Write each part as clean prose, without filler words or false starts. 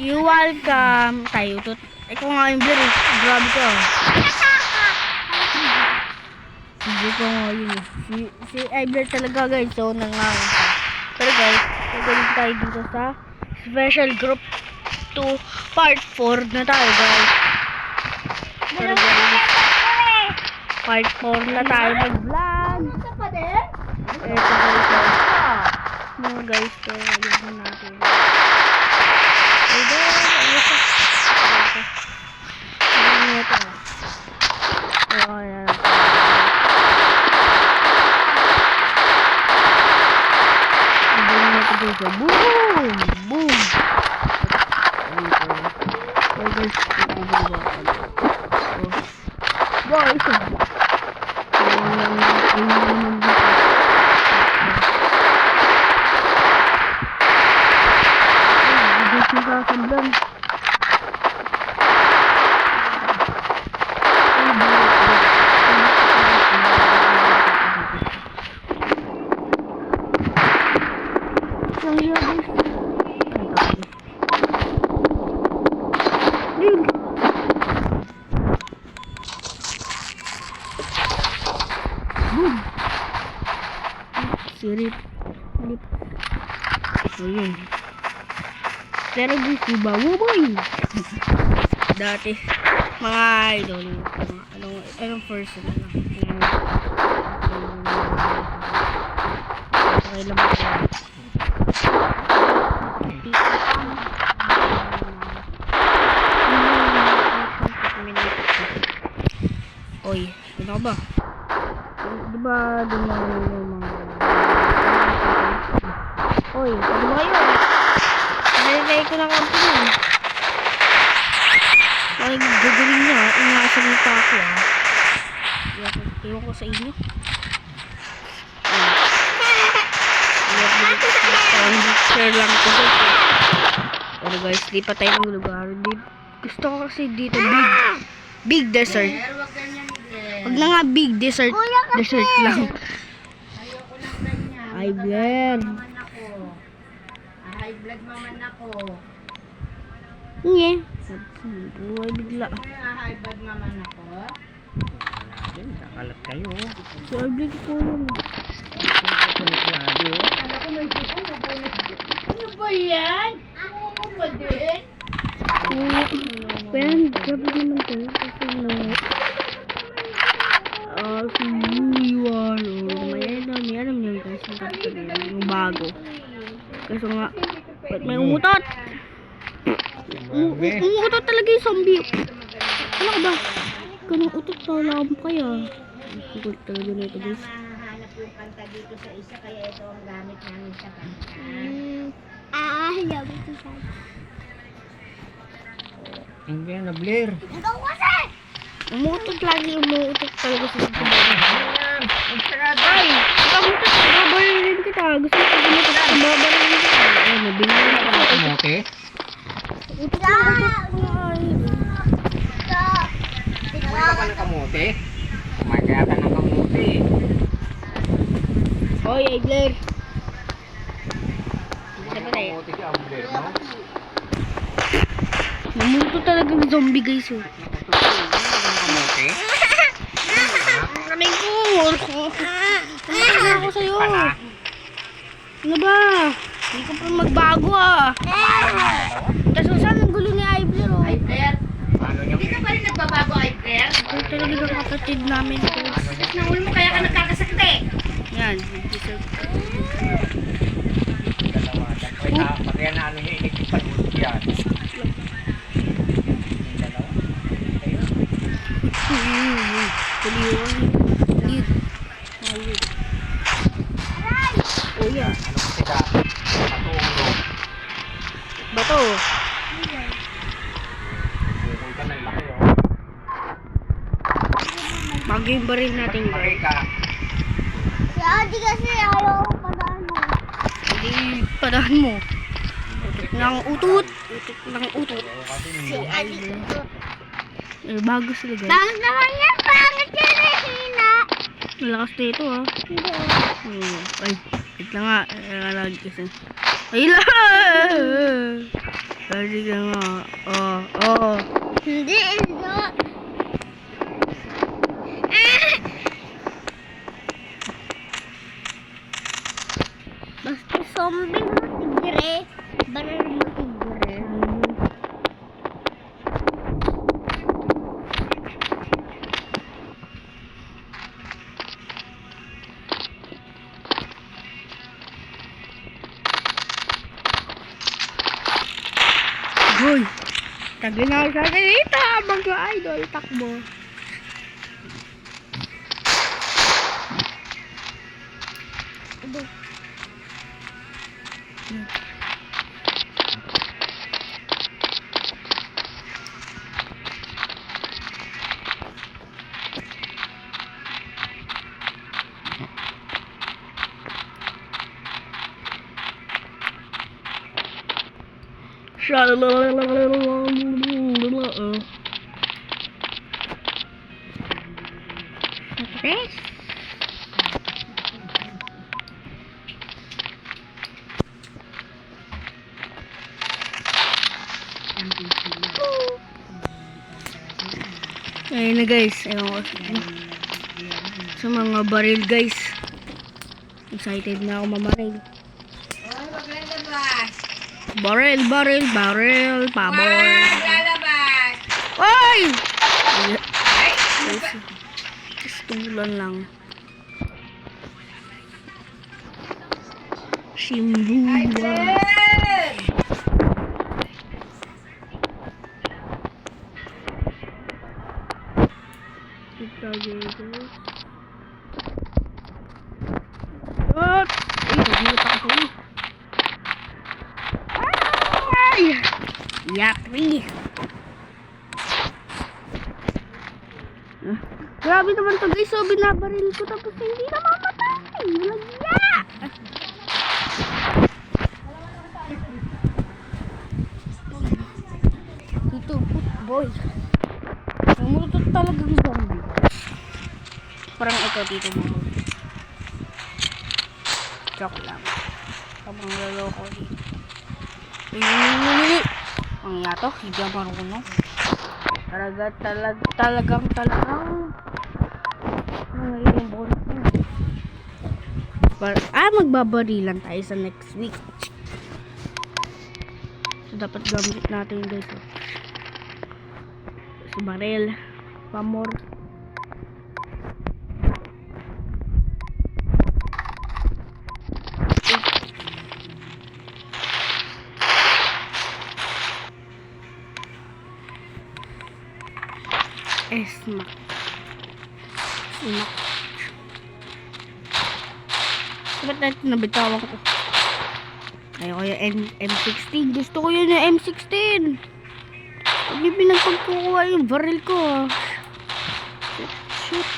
You welcome. Tayo to. Ikaw nga yung blur eh. Grabe ka. Hindi ko nga yun eh. Si Ibler talaga guys. So nangang. Pero guys, gagawin tayo dito sa special group 2 part 4 na tayo guys. Pero guys, part 4 na tayo mag-vlog. Eto guys. Mga guys, so yun natin. Boom! Boom! Sirip. Ayun. Pero gusto ba? Boy! Dati, mga idol. Anong first na lang. Okay lang ba? Oy, ano ba? Diba dumaan yung mga oy, ano ba yun? Nalilay ko ng kampo yun. Ay, gagawin niya. Ingasal niyo pa ako ah. Iwan ko sa inyo. Share lang ko. Pero guys, di pa tayo ng lugar. Gusto ko kasi dito big desert. Wag na nga big desert. Desert lang. Ayoko lang ganyan. Ay, blend. High blood naman ako. Nye. Buhay bigla. High blood naman ako. Kakalat kayo. So, I blend ko yun. Ano ba yan? Ano ba din? Pero, grabe naman tayo. Kasi no. May alam niyo guys. Yung bago. Kasi nga, ba't may umutot? Umutot talaga yung zombie. Ano ka ba? Ganang utot talaga mo kaya. Utot talaga na ito guys. Nahanap yung kanta dito sa isa, kaya ito ang gamit namin sa kanta. Ayaw ito sa Hindi na Blair. umutot lagi, umutot talaga sa zombie. Ay! Kamutot, babarilin kita. Gusto ko kamutot, babarilin kita. Ay, nabinili ka. Kamote? Utot na Kumain ka pa ng kamote? Kumain ka yata ng kamote. Oy, Igler. Kamote siya, Blair, no? Namuto talaga ng zombie guys. Oh. Kamote? Kaming ko. Ano ako sa'yo? Ano ba? Hindi ko pa magbago ah. Tapos saan ang gulo ni Ibler oh? Ibler? Ano niya? Hindi ka pa rin nagbabago, Ibler? Ito talaga ng kapatid namin. Naul mo kaya ka nagkakasakit eh. Yan. Pati yan na ano niya, inikipan mo yan. Kuliwan. Lid. Malid. Oh yeah. Ano kasi ka? Patulo. Bato. Bukol ka na laki, oh. Bagay yung baril natin Pagpagay guys. ka. Si Adi kasi ayaw ko padaan mo. Hindi padahan mo. Utot ng utot. Utot ng utot. Si Adi utot. Bago sila guys. Bakit naman yan? Bakit yan hina? Malakas na ito ah. Hindi. Ay, wait lang nga. Lagi kasi. Ay lang! Pwede ka nga. Oo. Hindi, hindi. Basta zombie mo tigre. Baral mo tigre. Hoy! Tagli na ako sa dito, mga idol. Takbo. Abo. Yes. Ayun na guys, ewan ko sa mga baril guys. Excited na ako mamaril. Oy, maglalabas. Baril, pabor. Maglalabas. Oy! Ay, ano ba? Tulan lang. Simbulan. Ay, Ay, nagulat ako sa'yo. Ay! Yapri! Grabe naman to guys, so binabaril ko tapos hindi namamatay. Wala. Dito, boy. Namulutot talagang zombie. Parang ito dito mo. Joke lang. Habang laloko dito. Ang yato, hindi ako marunong. Talagang. Ang bonus mo. Magbabarilan tayo sa next week. So, dapat gamit natin guys. Si baril. Pamor. Smack. Ba't natin nabitawan ko? Ayoko yung M16. Gusto ko yun yung M16. Hindi pinagpagkukuha yung baril ko. Shit.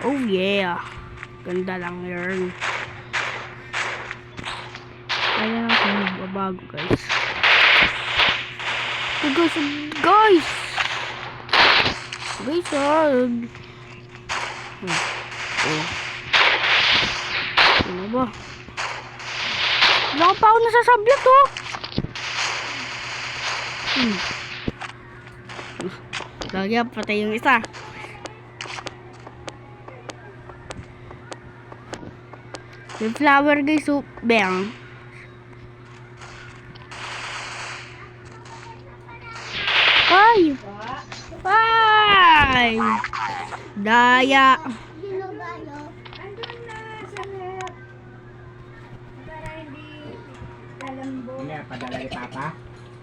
Oh yeah. Ganda lang yun. Kaya lang kung magbabago guys. Guys! Ano ba? Wala pa ako nasasablat, oh! Lagi patay yung isa. Yung flower, guys, so, bang. Ay! Ay! Daya! Sino galo? andun na sa net. Para hindi lalambo. Ano yan, padala ni Papa?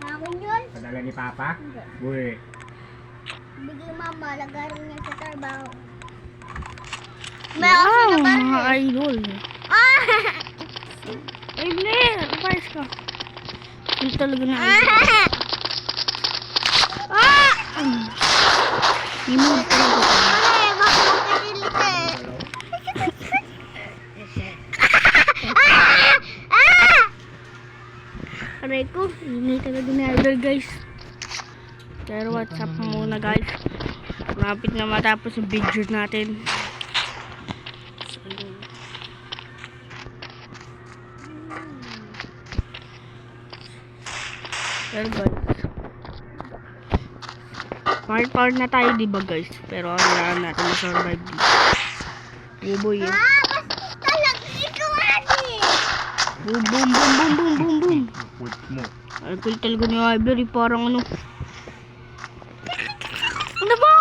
Akin yun? Padala ni Papa? Hindi. Uy. Bigay mama, lagarin niya sa trabaho. May ako Wow, na mga idol. Ah! Ay, Blair! Kapayas ka. Hindi talaga na idol. Hindi mo talaga. Ay, baka magkarilit eh. Aray ko, hindi talaga na idol guys. Pero what's up muna guys. Malapit na matapos yung video natin. So, Pero guys, part na tayo, di ba guys? Pero kailangan natin ma-survive dito. Buboy eh. Bastos talaga ikaw, Ate. Boom, boom, boom, boom, boom, boom, boom. Wait mo. Ay, kulit talaga ni Ivory, parang ano. Ano ba?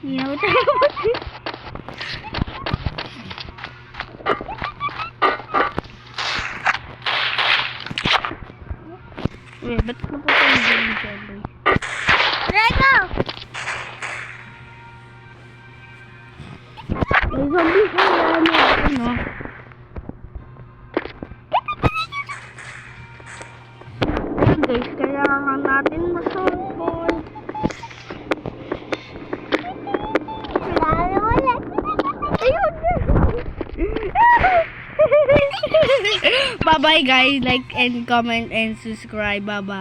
Hindi na tayo. Eh, ba't napunta yung zombie dyan, boy? Rego! May zombie ko, ano? Ayun guys, kailangan natin ma-survive. Lalo ulit. Ayun! Bye-bye guys, like and comment and subscribe. Bye-bye.